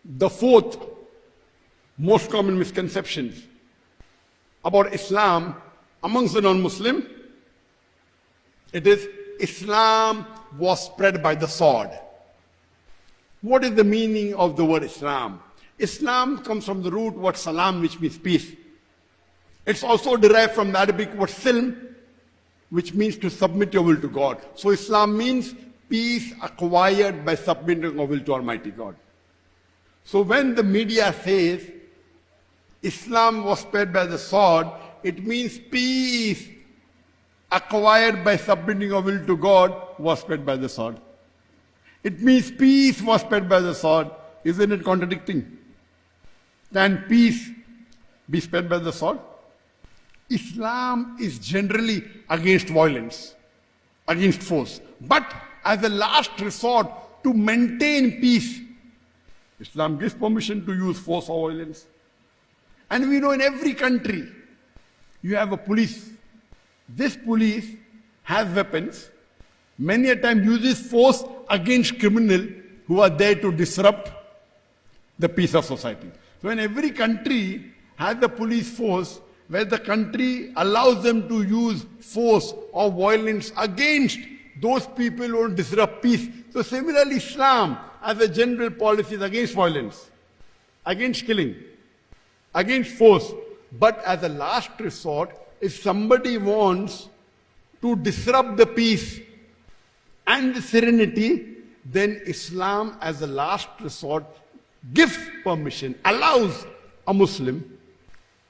The fourth most common misconceptions about Islam amongst the non-Muslim, it is Islam was spread by the sword. What is the meaning of the word Islam? Islam comes from the root word salam, which means peace. It's also derived from the Arabic word silm, which means to submit your will to God. So Islam means peace acquired by submitting your will to Almighty God. So when the media says Islam was spread by the sword, it means peace acquired by submitting your will to God was spread by the sword. It means peace was spread by the sword. Isn't it contradicting? Can peace be spread by the sword? Islam is generally against violence, against force. But as a last resort to maintain peace, Islam gives permission to use force or violence. And we know in every country, you have a police. This police has weapons, many a time uses force against criminals who are there to disrupt the peace of society. So in every country has the police force where the country allows them to use force or violence against those people who want to disrupt peace. So similarly, Islam as a general policy is against violence, against killing, against force. But as a last resort, if somebody wants to disrupt the peace and the serenity, then Islam as a last resort gives permission, allows a Muslim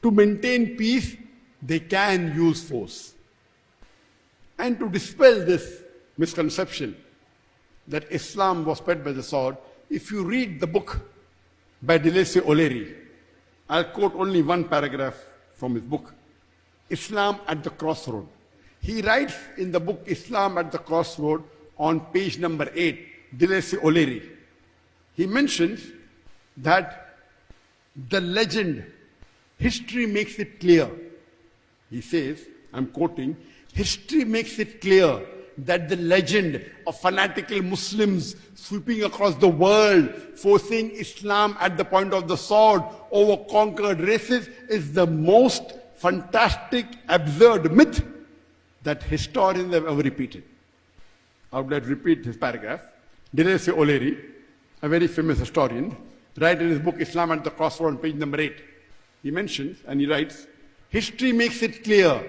to maintain peace, they can use force. And to dispel this misconception that Islam was spread by the sword, if you read the book by Deleuze O'Leary, I'll quote only one paragraph from his book, Islam at the Crossroad. He writes in the book Islam at the Crossroad on page number 8, Deleuze O'Leary. He mentions that the legend, history makes it clear. He says, I'm quoting, history makes it clear that the legend of fanatical Muslims sweeping across the world, forcing Islam at the point of the sword over conquered races is the most fantastic, absurd myth that historians have ever repeated. I would like to repeat this paragraph. Deleuze O'Leary, a very famous historian, writes in his book Islam at the Crossroad on page number 8. He mentions, and he writes, history makes it clear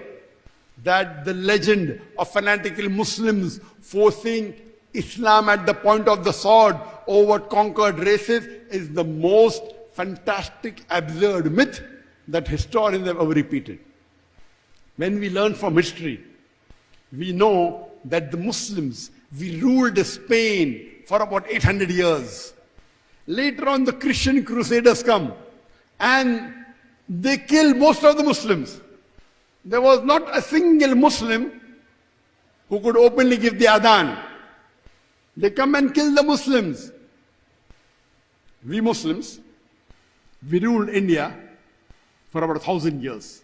that the legend of fanatical Muslims forcing Islam at the point of the sword over conquered races is the most fantastic, absurd myth that historians have ever repeated. When we learn from history, we know that the Muslims, we ruled Spain for about 800 years. Later on, the Christian Crusaders come and they kill most of the Muslims. There was not a single Muslim who could openly give the adhan. They come and kill the Muslims. We Muslims, we ruled India for about 1,000 years.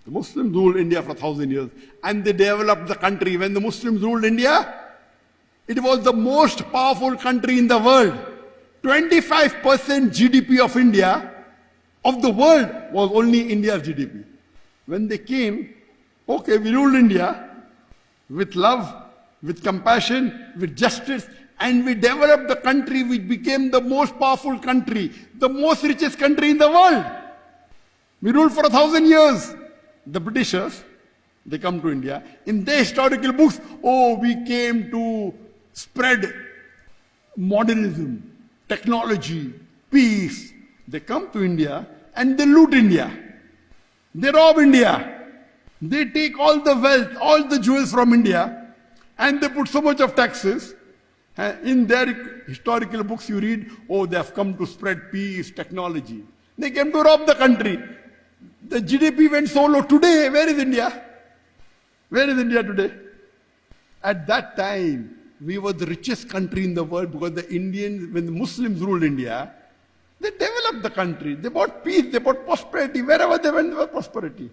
The Muslims ruled India for 1,000 years. And they developed the country. When the Muslims ruled India, it was the most powerful country in the world. 25% GDP of India, of the world, was only India's GDP. When they came, okay, we ruled India with love, with compassion, with justice, and we developed the country which became the most powerful country, the most richest country in the world. We ruled for 1,000 years. The Britishers, they come to India. In their historical books, oh, we came to spread modernism, technology, peace. They come to India and they loot India. They rob India. They take all the wealth, all the jewels from India, and they put so much of taxes. In their historical books you read, oh, they have come to spread peace, technology. They came to rob the country. The GDP went so low. Today, where is India? Where is India today? At that time, we were the richest country in the world because the Indians, when the Muslims ruled India, they developed the country. They brought peace, they brought prosperity. Wherever they went, there was prosperity.